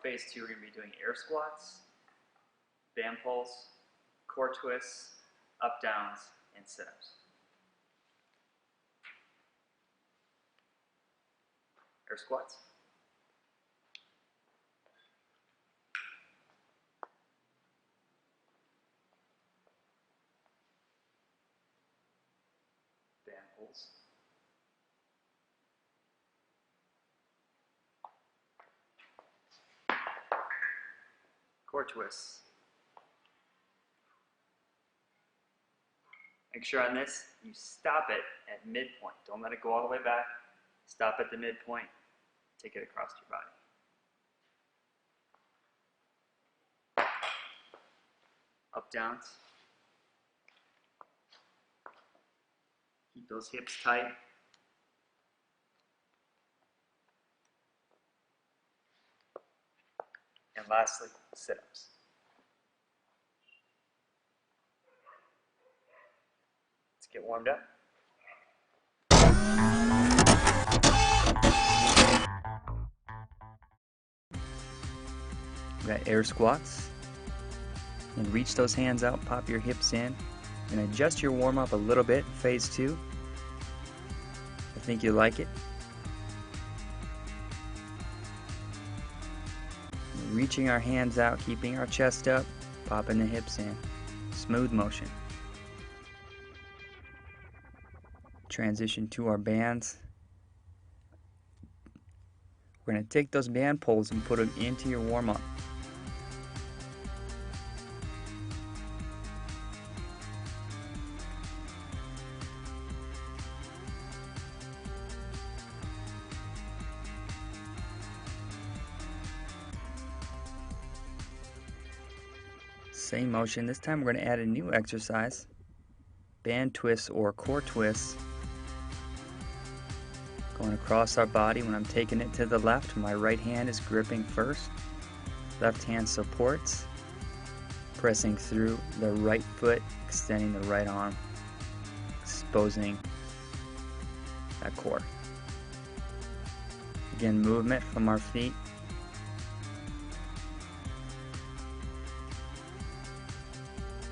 phase 2, we're going to be doing air squats, band pulls, core twists, up downs, and sit-ups. Air squats. Band pulls. Core twists. Make sure on this, you stop it at midpoint. Don't let it go all the way back. Stop at the midpoint. Take it across your body. Up downs. Keep those hips tight. And lastly, sit-ups. Let's get warmed up. We got air squats. And reach those hands out, pop your hips in, and adjust your warm-up a little bit, phase 2. I think you like it. Reaching our hands out, keeping our chest up, popping the hips in. Smooth motion. Transition to our bands. We're going to take those band pulls and put them into your warm-up. Same motion. This time we're going to add a new exercise. Band twists or core twists. Going across our body. When I'm taking it to the left, my right hand is gripping first. Left hand supports. Pressing through the right foot, extending the right arm, exposing that core. Again, movement from our feet.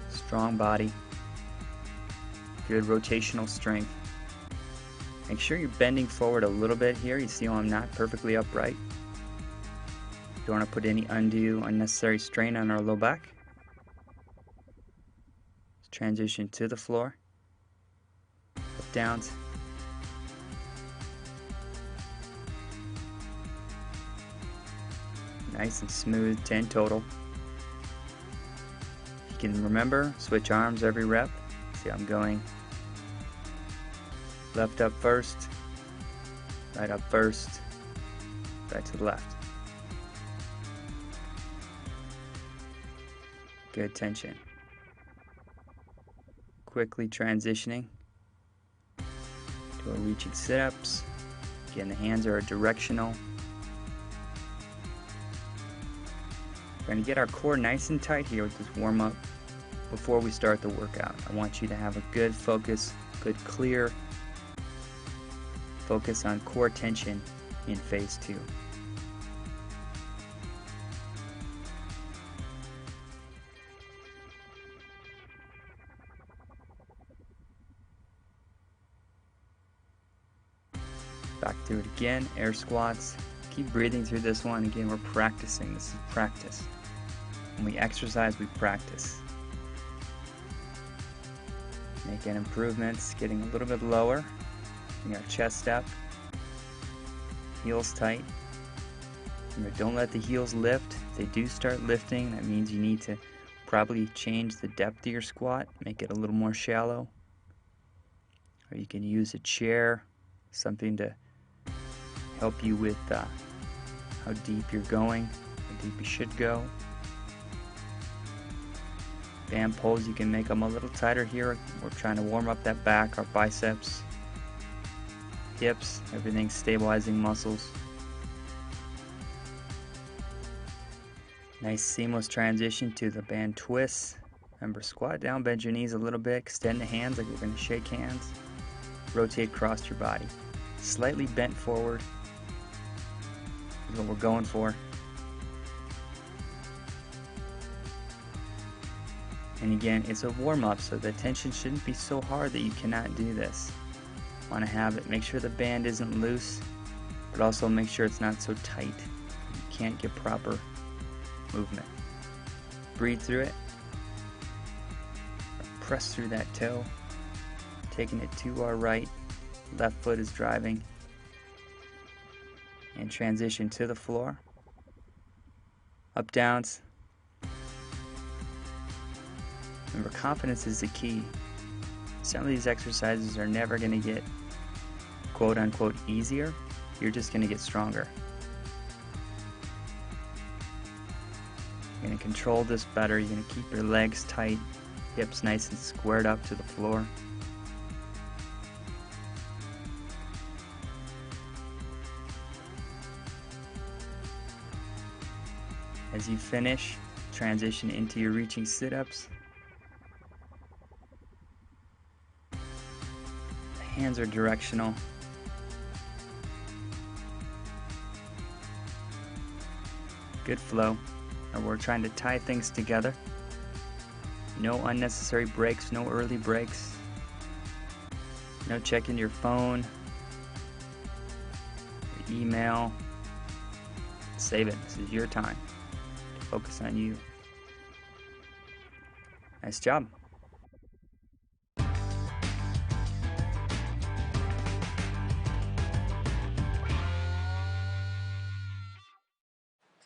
Strong body, good rotational strength. Make sure you're bending forward a little bit here. You see how I'm not perfectly upright. You don't want to put any undue, unnecessary strain on our low back. Let's transition to the floor. Up downs. Nice and smooth, 10 total. You can remember, switch arms every rep. See, I'm going left up first, right up first, back to the left. Good tension. Quickly transitioning to our reaching sit-ups. Again, the hands are directional. We're going to get our core nice and tight here with this warm-up before we start the workout. I want you to have a good focus, good clear focus on core tension in phase 2. Back through it again, air squats. Keep breathing through this one. Again, we're practicing. This is practice. When we exercise, we practice. Making improvements, getting a little bit lower. Bring our chest up. Heels tight. Remember, don't let the heels lift. If they do start lifting, that means you need to probably change the depth of your squat, make it a little more shallow. Or you can use a chair, something to help you with how deep you're going, how deep you should go. Band pulls, you can make them a little tighter here. We're trying to warm up that back, our biceps, hips, everything stabilizing muscles. Nice seamless transition to the band twists. Remember, squat down, bend your knees a little bit, extend the hands like we're going to shake hands. Rotate across your body. Slightly bent forward is what we're going for. And again, it's a warm-up, so the tension shouldn't be so hard that you cannot do this. Want to have it, make sure the band isn't loose, but also make sure it's not so tight. You can't get proper movement. Breathe through it. Press through that toe. Taking it to our right. Left foot is driving. And transition to the floor. Up downs. Remember, confidence is the key. Some of these exercises are never going to get quote unquote easier. You're just going to get stronger. You're going to control this better. You're going to keep your legs tight, hips nice and squared up to the floor. As you finish, transition into your reaching sit-ups. Hands are directional. Good flow. And we're trying to tie things together. No unnecessary breaks, no early breaks. No checking your phone, your email. Save it. This is your time to focus on you. Nice job.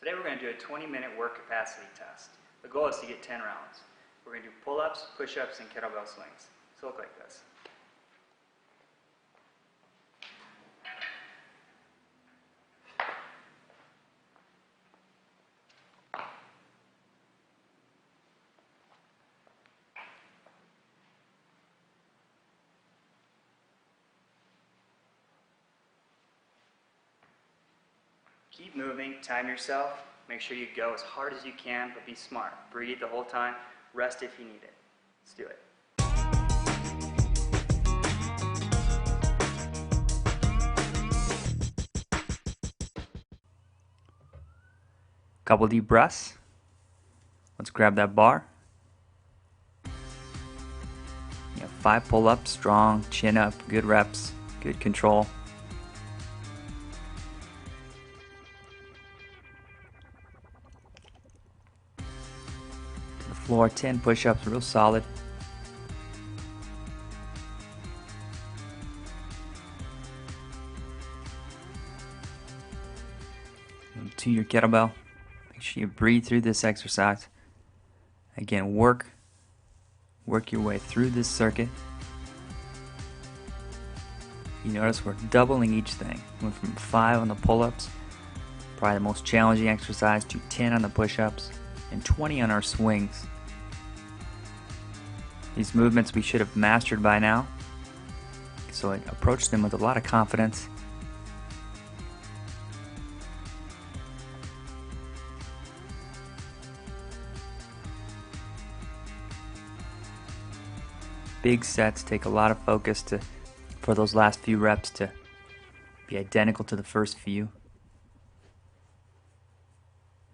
Today we're going to do a 20-minute work capacity test. The goal is to get 10 rounds. We're going to do pull-ups, push-ups, and kettlebell swings. So look like this. Keep moving, time yourself, make sure you go as hard as you can, but be smart. Breathe the whole time, rest if you need it. Let's do it. Couple deep breaths. Let's grab that bar. You have 5 pull-ups, strong, chin up, good reps, good control. Floor, 10 push-ups, real solid. And to your kettlebell. Make sure you breathe through this exercise. Again, work your way through this circuit. You notice we're doubling each thing. Went from 5 on the pull-ups, probably the most challenging exercise, to 10 on the push-ups, and 20 on our swings. These movements we should have mastered by now, so I approached them with a lot of confidence. Big sets take a lot of focus for those last few reps to be identical to the first few.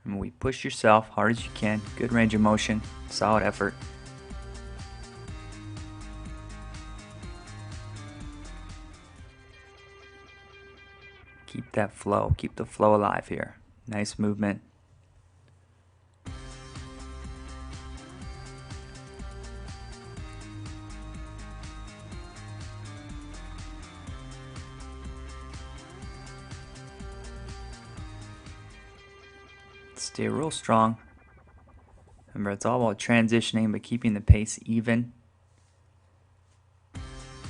And we push yourself hard as you can, good range of motion, solid effort. Keep that flow, keep the flow alive here. Nice movement. Stay real strong. Remember, it's all about transitioning, but keeping the pace even.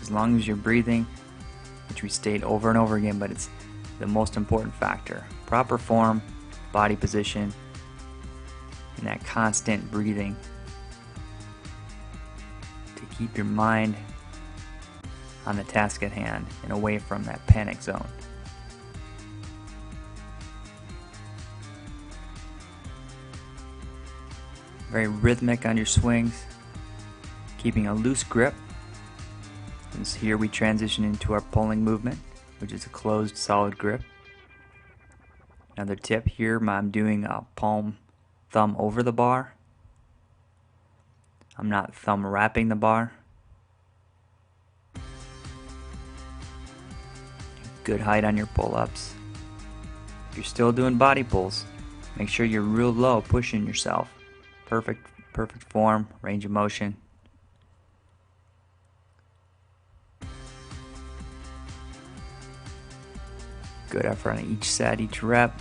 As long as you're breathing, which we state over and over again, but it's the most important factor. Proper form, body position, and that constant breathing to keep your mind on the task at hand and away from that panic zone. Very rhythmic on your swings, keeping a loose grip. And here we transition into our pulling movement, which is a closed, solid grip. Another tip here, I'm doing a palm, thumb over the bar. I'm not thumb wrapping the bar. Good height on your pull-ups. If you're still doing body pulls, make sure you're real low, pushing yourself. Perfect form, range of motion. Good effort on each set, each rep.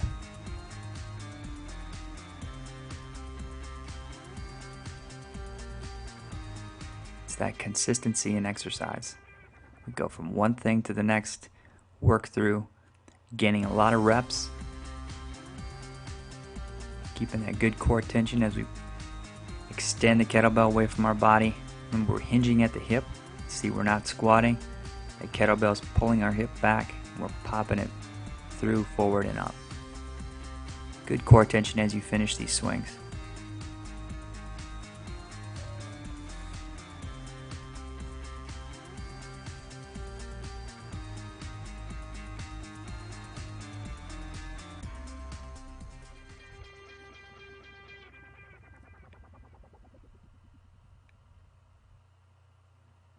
It's that consistency in exercise. We go from one thing to the next, work through, gaining a lot of reps, keeping that good core tension as we extend the kettlebell away from our body. Remember, we're hinging at the hip. See, we're not squatting. The kettlebell's pulling our hip back, and we're popping it through, forward, and up. Good core tension as you finish these swings.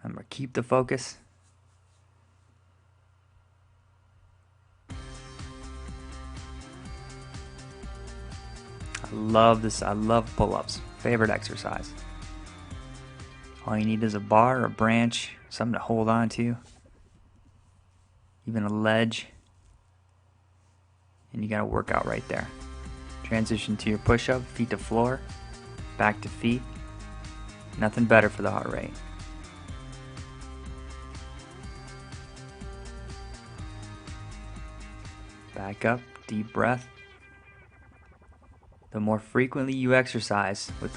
Remember, keep the focus. I love this. I love pull-ups. Favorite exercise. All you need is a bar or a branch, something to hold on to, even a ledge, and you got a workout right there. Transition to your push-up, feet to floor, back to feet. Nothing better for the heart rate. Back up, deep breath. The more frequently you exercise, with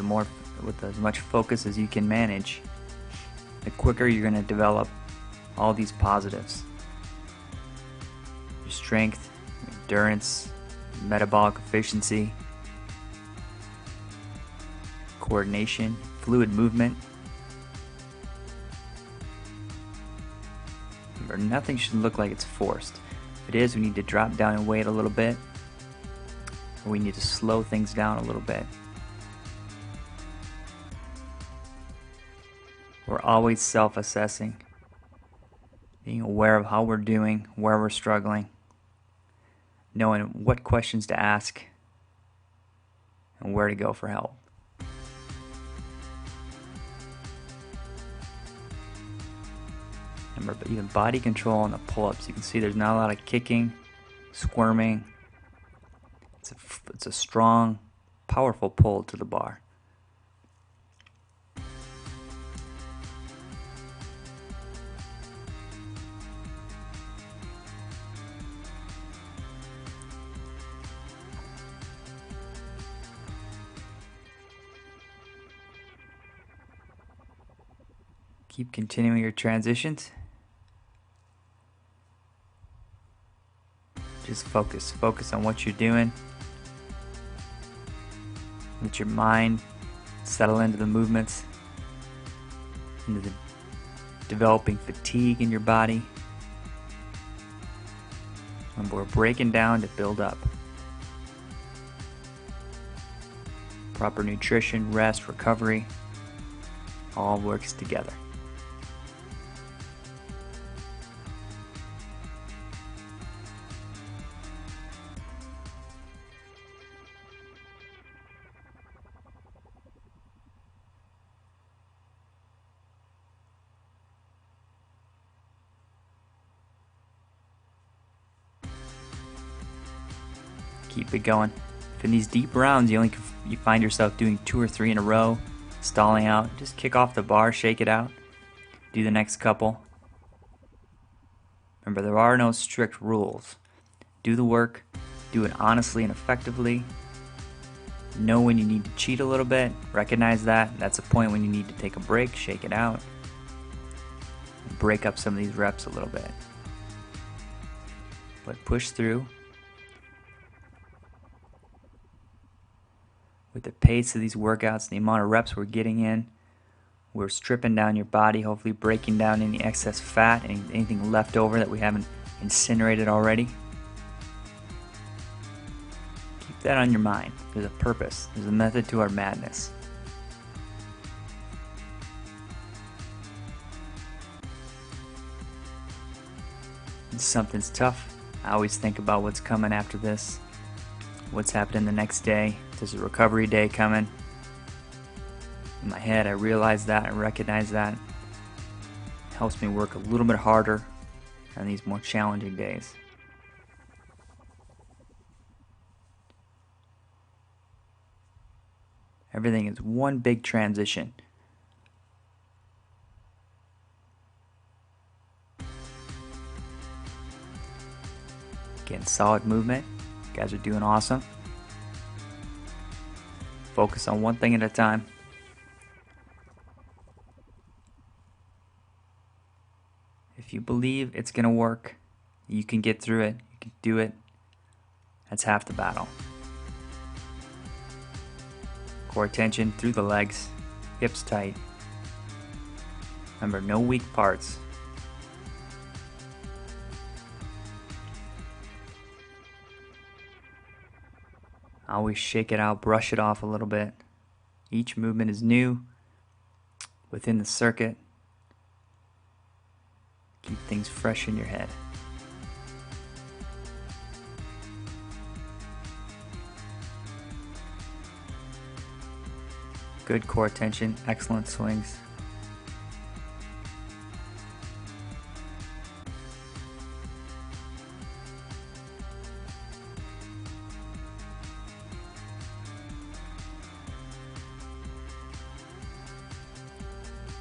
as much focus as you can manage, the quicker you're going to develop all these positives. Your strength, endurance, metabolic efficiency, coordination, fluid movement. Remember, nothing should look like it's forced. If it is, we need to drop down in weight a little bit, or we need to slow things down a little bit. We're always self-assessing, being aware of how we're doing, where we're struggling, knowing what questions to ask, and where to go for help. Remember, but even body control on the pull-ups, you can see there's not a lot of kicking, squirming. It's a strong, powerful pull to the bar. Keep continuing your transitions. Just focus on what you're doing. Let your mind settle into the movements, into the developing fatigue in your body. And we're breaking down to build up. Proper nutrition, rest, recovery, all works together. Keep it going. If in these deep rounds you find yourself doing 2 or 3 in a row, stalling out, just kick off the bar, shake it out, do the next couple. Remember, there are no strict rules. Do the work, do it honestly and effectively. Know when you need to cheat a little bit, recognize that. That's a point when you need to take a break, shake it out, and break up some of these reps a little bit. But push through. With the pace of these workouts, the amount of reps we're getting in, we're stripping down your body, hopefully breaking down any excess fat, anything left over that we haven't incinerated already. Keep that on your mind. There's a purpose. There's a method to our madness. When something's tough, I always think about what's coming after this. What's happening the next day? There's a recovery day coming. In my head, I realize that, I recognize that. It helps me work a little bit harder on these more challenging days. Everything is one big transition. Getting solid movement. You guys are doing awesome. Focus on one thing at a time. If you believe it's going to work, you can get through it, you can do it. That's half the battle. Core tension through the legs, hips tight. Remember, no weak parts. Always shake it out, brush it off a little bit. Each movement is new within the circuit. Keep things fresh in your head. Good core tension, excellent swings.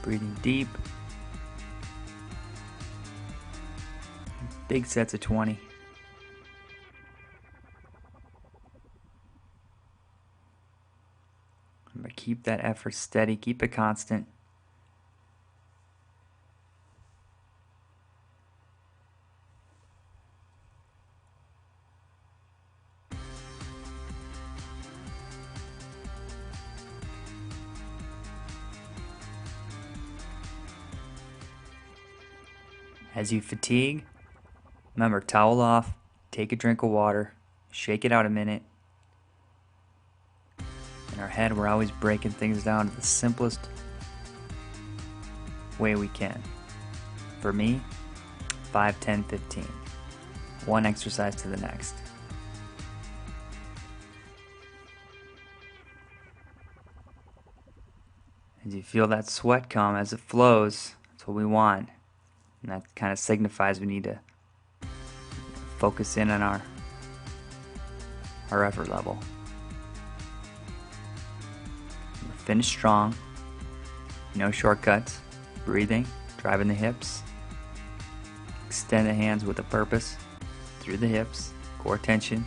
Breathing deep. Big sets of 20. Remember, keep that effort steady, keep it constant. As you fatigue, remember, towel off, take a drink of water, shake it out a minute. In our head, we're always breaking things down to the simplest way we can. For me, 5, 10, 15. One exercise to the next. As you feel that sweat come as it flows, that's what we want. And that kind of signifies we need to focus in on our effort level. Finish strong, no shortcuts, breathing, driving the hips. Extend the hands with a purpose through the hips, core tension.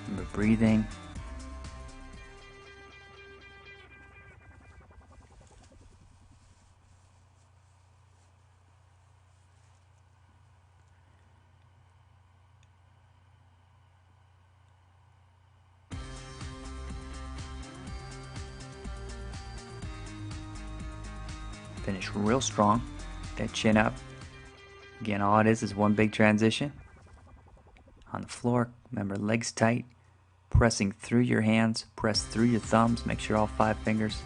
Remember, breathing. Finish real strong. That chin up. Again, all it is one big transition. On the floor, remember, legs tight. Pressing through your hands, press through your thumbs. Make sure all 5 fingers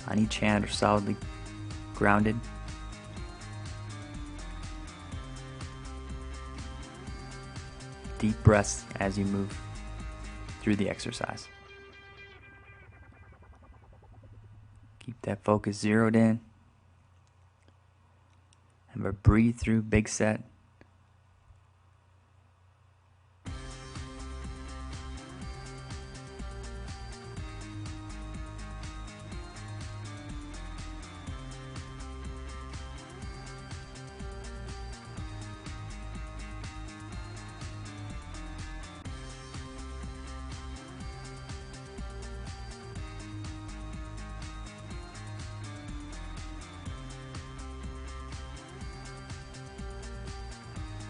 on each hand are solidly grounded. Deep breaths as you move through the exercise. Keep that focus zeroed in. Remember, breathe through big set.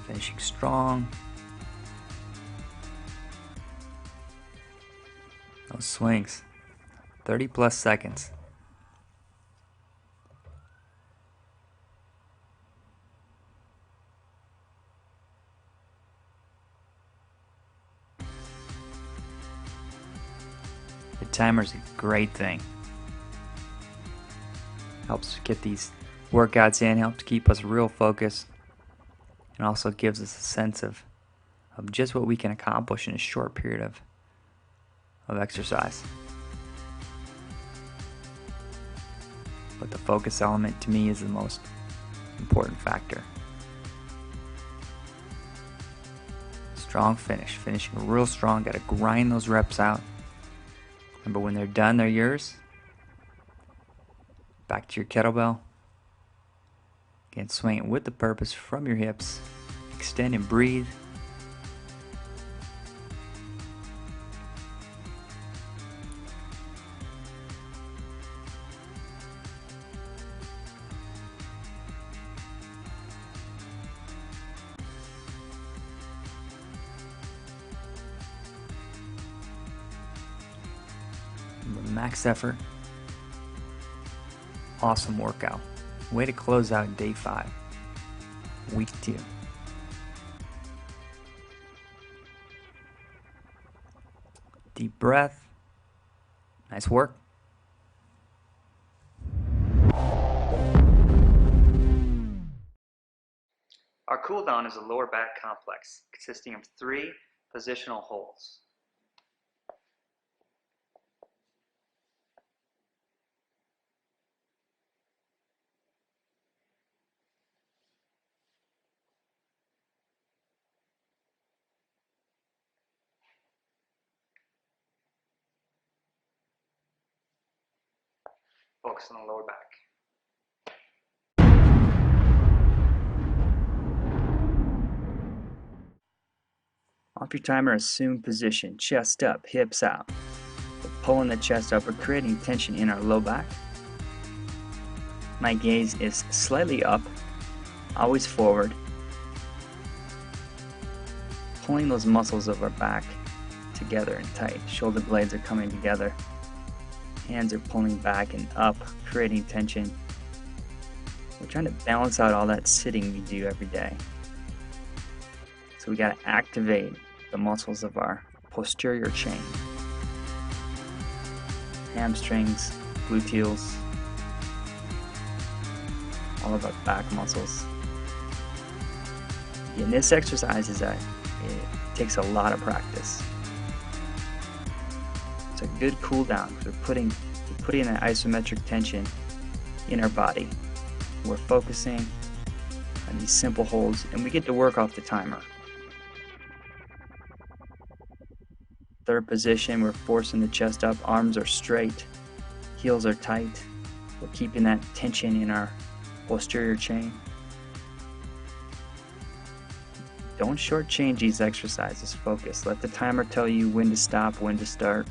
Finishing strong. Those swings, 30 plus seconds. Timer's a great thing. Helps get these workouts in, helps keep us real focused, and also gives us a sense of just what we can accomplish in a short period of exercise. But the focus element to me is the most important factor. Strong finish, finishing real strong, gotta grind those reps out. Remember, when they're done, they're yours. Back to your kettlebell. Again, swing it with the purpose from your hips. Extend and breathe. Max effort. Awesome workout. Way to close out day 5, week 2. Deep breath. Nice work. Our cooldown is a lower back complex consisting of 3 positional holds. Focus on the lower back. Off your timer, assume position. Chest up, hips out. We're pulling the chest up. We're creating tension in our low back. My gaze is slightly up, always forward. Pulling those muscles of our back together and tight. Shoulder blades are coming together. Hands are pulling back and up, creating tension. We're trying to balance out all that sitting we do every day. So we got to activate the muscles of our posterior chain. Hamstrings, gluteals, all of our back muscles. And this exercise it takes a lot of practice. It's a good cool down because we're putting that isometric tension in our body. We're focusing on these simple holds, and we get to work off the timer. Third position, we're forcing the chest up, arms are straight, heels are tight. We're keeping that tension in our posterior chain. Don't shortchange these exercises. Focus. Let the timer tell you when to stop, when to start.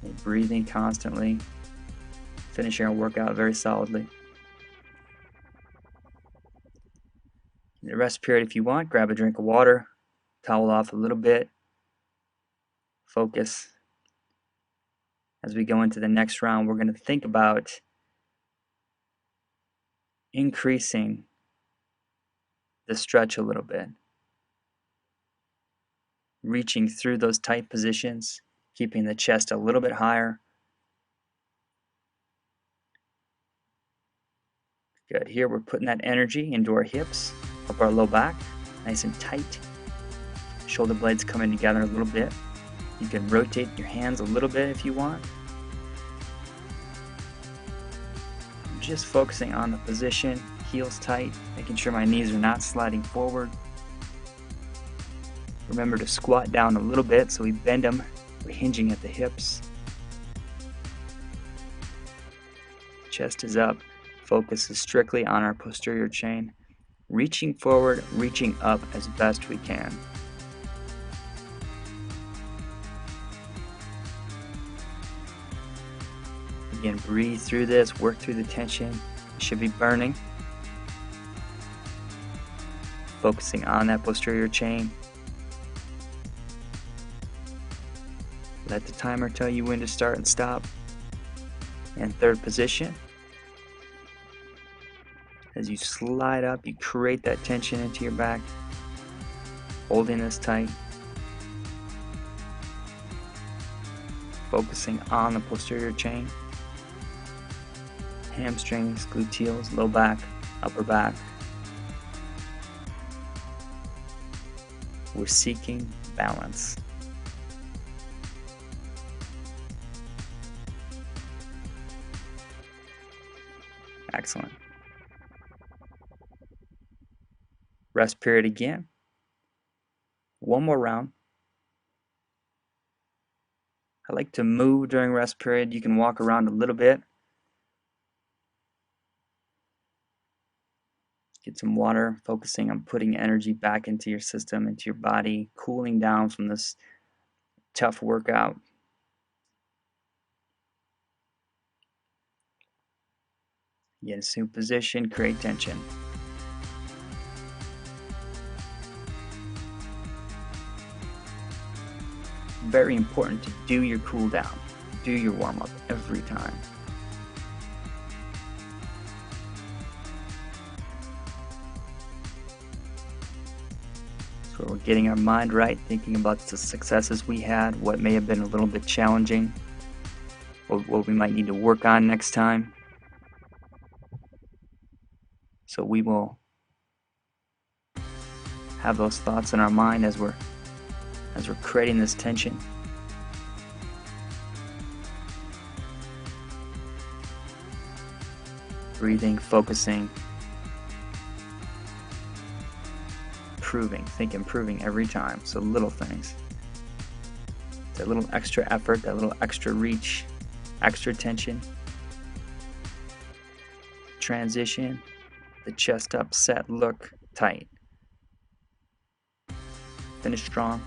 We're breathing constantly, finishing our workout very solidly. In the rest period, if you want, grab a drink of water, towel off a little bit, focus. As we go into the next round, we're going to think about increasing the stretch a little bit. Reaching through those tight positions, keeping the chest a little bit higher. Good. Here we're putting that energy into our hips, up our low back, nice and tight. Shoulder blades coming together a little bit. You can rotate your hands a little bit if you want. I'm just focusing on the position, heels tight, making sure my knees are not sliding forward. Remember to squat down a little bit so we bend them. We're hinging at the hips. Chest is up. Focus is strictly on our posterior chain. Reaching forward, reaching up as best we can. Again, breathe through this, work through the tension. It should be burning. Focusing on that posterior chain. Let the timer tell you when to start and stop. And third position. As you slide up, you create that tension into your back. Holding this tight. Focusing on the posterior chain. Hamstrings, gluteals, low back, upper back. We're seeking balance. Excellent. Rest period again. One more round. I like to move during rest period. You can walk around a little bit. Get some water, focusing on putting energy back into your system, into your body, cooling down from this tough workout. Get assume position, create tension. Very important to do your cool down, do your warm up every time. So we're getting our mind right, thinking about the successes we had, what may have been a little bit challenging, what we might need to work on next time. So we will have those thoughts in our mind as we're creating this tension. Breathing, focusing, improving every time. So little things. That little extra effort, that little extra reach, extra tension. Transition, the chest up, set, look, tight. Finish strong.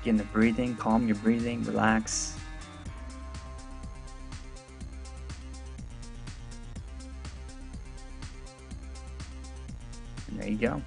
Again, the breathing, calm your breathing, relax. And there you go.